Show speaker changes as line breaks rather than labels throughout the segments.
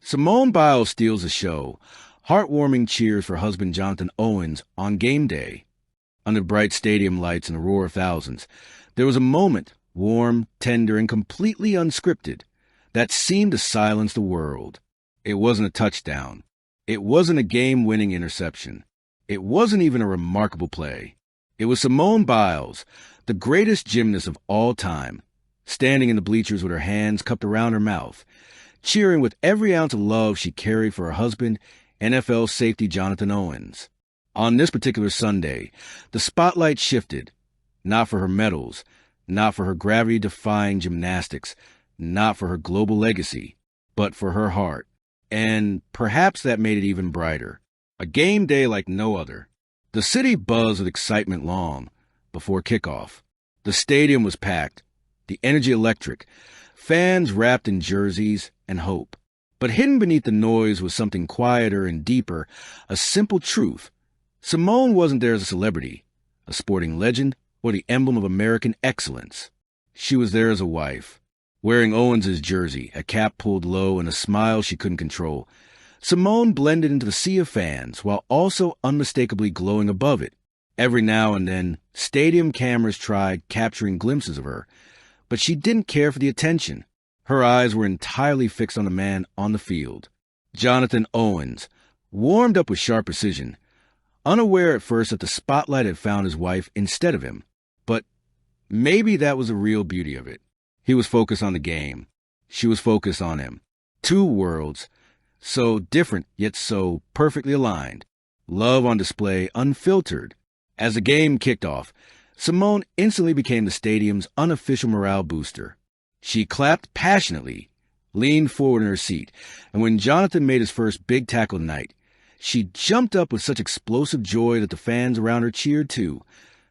Simone Biles steals the show. Heartwarming cheers for husband Jonathan Owens on game day. Under bright stadium lights and a roar of thousands, there was a moment, warm, tender, and completely unscripted, that seemed to silence the world. It wasn't a touchdown. It wasn't a game-winning interception. It wasn't even a remarkable play. It was Simone Biles, the greatest gymnast of all time, standing in the bleachers with her hands cupped around her mouth, cheering with every ounce of love she carried for her husband, NFL safety Jonathan Owens. On this particular Sunday, the spotlight shifted, not for her medals, not for her gravity-defying gymnastics, not for her global legacy, but for her heart. And perhaps that made it even brighter. A game day like no other. The city buzzed with excitement long before kickoff. The stadium was packed, the energy electric, fans wrapped in jerseys and hope. But hidden beneath the noise was something quieter and deeper, a simple truth. Simone wasn't there as a celebrity, a sporting legend, or the emblem of American excellence. She was there as a wife, wearing Owens' jersey, a cap pulled low and a smile she couldn't control. Simone blended into the sea of fans while also unmistakably glowing above it. Every now and then, stadium cameras tried capturing glimpses of her, but she didn't care for the attention. Her eyes were entirely fixed on the man on the field. Jonathan Owens, warmed up with sharp precision, unaware at first that the spotlight had found his wife instead of him. But maybe that was the real beauty of it. He was focused on the game. She was focused on him. Two worlds, so different yet so perfectly aligned. Love on display, unfiltered. As the game kicked off, Simone instantly became the stadium's unofficial morale booster. She clapped passionately, leaned forward in her seat, and when Jonathan made his first big tackle tonight, she jumped up with such explosive joy that the fans around her cheered too,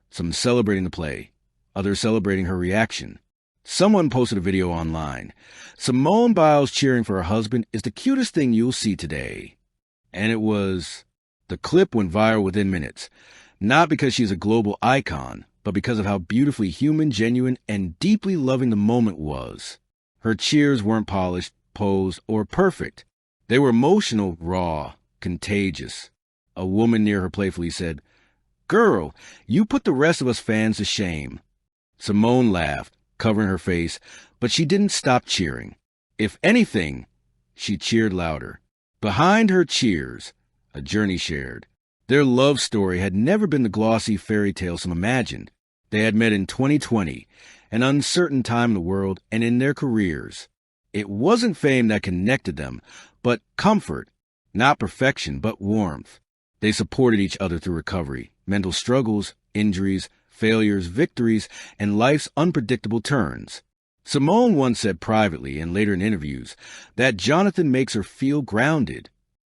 some celebrating the play, others celebrating her reaction. Someone posted a video online. Simone Biles cheering for her husband is the cutest thing you'll see today. And it was... The clip went viral within minutes, not because she's a global icon, but because of how beautifully human, genuine, and deeply loving the moment was. Her cheers weren't polished, posed, or perfect. They were emotional, raw, contagious. A woman near her playfully said, "Girl, you put the rest of us fans to shame." Simone laughed, covering her face, but she didn't stop cheering. If anything, she cheered louder. Behind her cheers, a journey shared. Their love story had never been the glossy fairy tale some imagined. They had met in 2020, an uncertain time in the world and in their careers. It wasn't fame that connected them, but comfort, not perfection, but warmth. They supported each other through recovery, mental struggles, injuries, failures, victories, and life's unpredictable turns. Simone once said privately and later in interviews that Jonathan makes her feel grounded,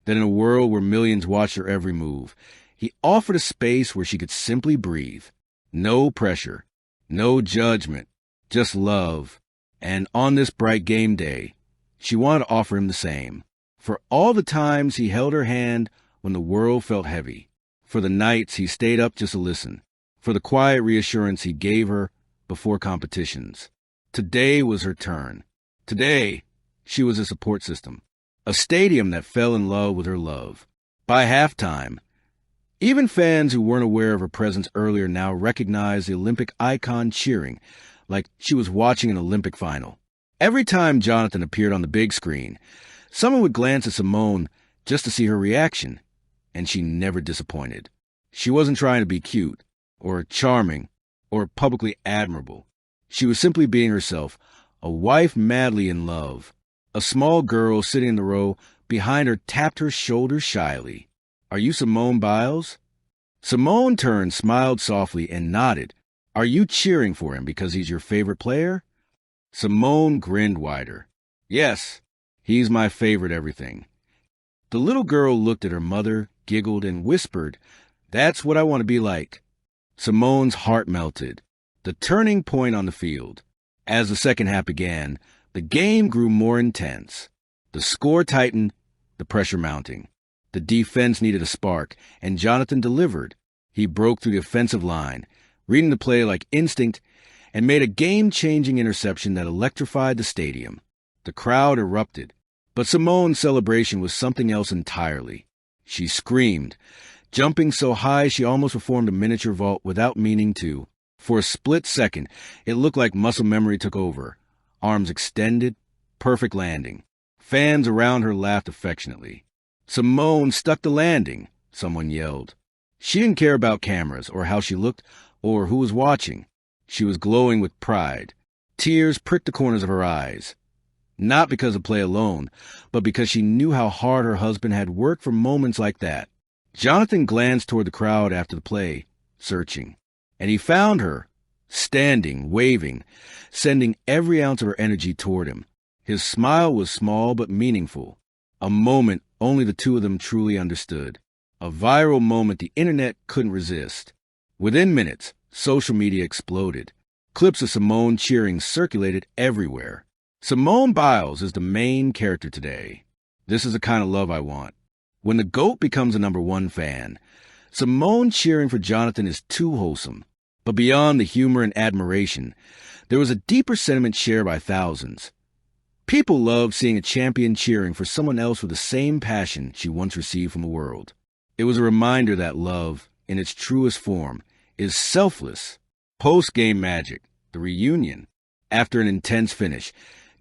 that in a world where millions watched her every move, he offered a space where she could simply breathe. No pressure, no judgment, just love. And on this bright game day, she wanted to offer him the same. For all the times he held her hand when the world felt heavy, for the nights he stayed up just to listen, for the quiet reassurance he gave her before competitions. Today was her turn. Today, she was a support system, a stadium that fell in love with her love. By halftime, even fans who weren't aware of her presence earlier now recognized the Olympic icon cheering like she was watching an Olympic final. Every time Jonathan appeared on the big screen, someone would glance at Simone just to see her reaction, and she never disappointed. She wasn't trying to be cute, or charming, or publicly admirable. She was simply being herself, a wife madly in love. A small girl sitting in the row behind her tapped her shoulder shyly. "Are you Simone Biles?" Simone turned, smiled softly, and nodded. "Are you cheering for him because he's your favorite player?" Simone grinned wider. "Yes, he's my favorite everything." The little girl looked at her mother, giggled, and whispered, "That's what I want to be like." Simone's heart melted. The turning point on the field. As the second half began, the game grew more intense. The score tightened, the pressure mounting. The defense needed a spark, and Jonathan delivered. He broke through the offensive line, reading the play like instinct, and made a game-changing interception that electrified the stadium. The crowd erupted. But Simone's celebration was something else entirely. She screamed, jumping so high she almost performed a miniature vault without meaning to. For a split second, it looked like muscle memory took over. Arms extended, perfect landing. Fans around her laughed affectionately. Simone stuck the landing, someone yelled. She didn't care about cameras or how she looked or who was watching. She was glowing with pride. Tears pricked the corners of her eyes. Not because of play alone, but because she knew how hard her husband had worked for moments like that. Jonathan glanced toward the crowd after the play, searching, and he found her, standing, waving, sending every ounce of her energy toward him. His smile was small but meaningful, a moment only the two of them truly understood, a viral moment the internet couldn't resist. Within minutes, social media exploded. Clips of Simone cheering circulated everywhere. Simone Biles is the main character today. This is the kind of love I want. When the GOAT becomes a #1 fan, Simone cheering for Jonathan is too wholesome. But beyond the humor and admiration, there was a deeper sentiment shared by thousands. People love seeing a champion cheering for someone else with the same passion she once received from the world. It was a reminder that love, in its truest form, is selfless. Post-game magic, the reunion. After an intense finish,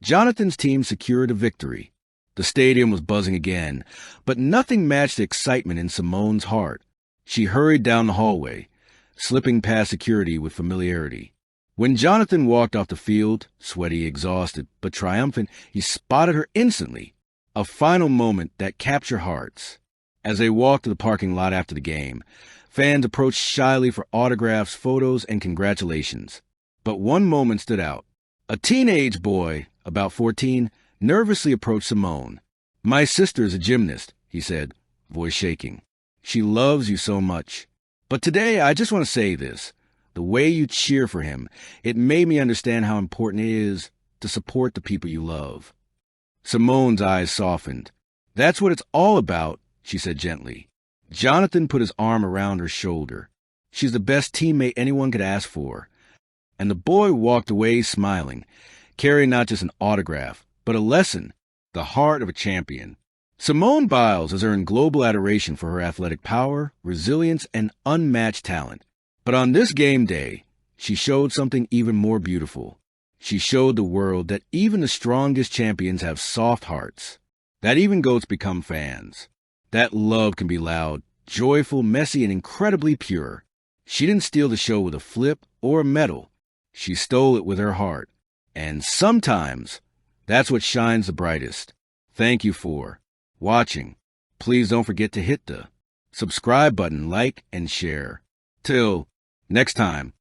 Jonathan's team secured a victory. The stadium was buzzing again, but nothing matched the excitement in Simone's heart. She hurried down the hallway, slipping past security with familiarity. When Jonathan walked off the field, sweaty, exhausted, but triumphant, he spotted her instantly, a final moment that captured hearts. As they walked to the parking lot after the game, fans approached shyly for autographs, photos, and congratulations. But one moment stood out. A teenage boy, about 14, nervously approached Simone. "My sister's a gymnast," he said, voice shaking. "She loves you so much. But today, I just want to say this. The way you cheer for him, it made me understand how important it is to support the people you love." Simone's eyes softened. "That's what it's all about," she said gently. Jonathan put his arm around her shoulder. "She's the best teammate anyone could ask for." And the boy walked away smiling, carrying not just an autograph, but a lesson, the heart of a champion. Simone Biles has earned global adoration for her athletic power, resilience, and unmatched talent. But on this game day, she showed something even more beautiful. She showed the world that even the strongest champions have soft hearts, that even GOATs become fans, that love can be loud, joyful, messy, and incredibly pure. She didn't steal the show with a flip or a medal. She stole it with her heart. And sometimes, that's what shines the brightest. Thank you for watching. Please don't forget to hit the subscribe button, like, and share. Till next time.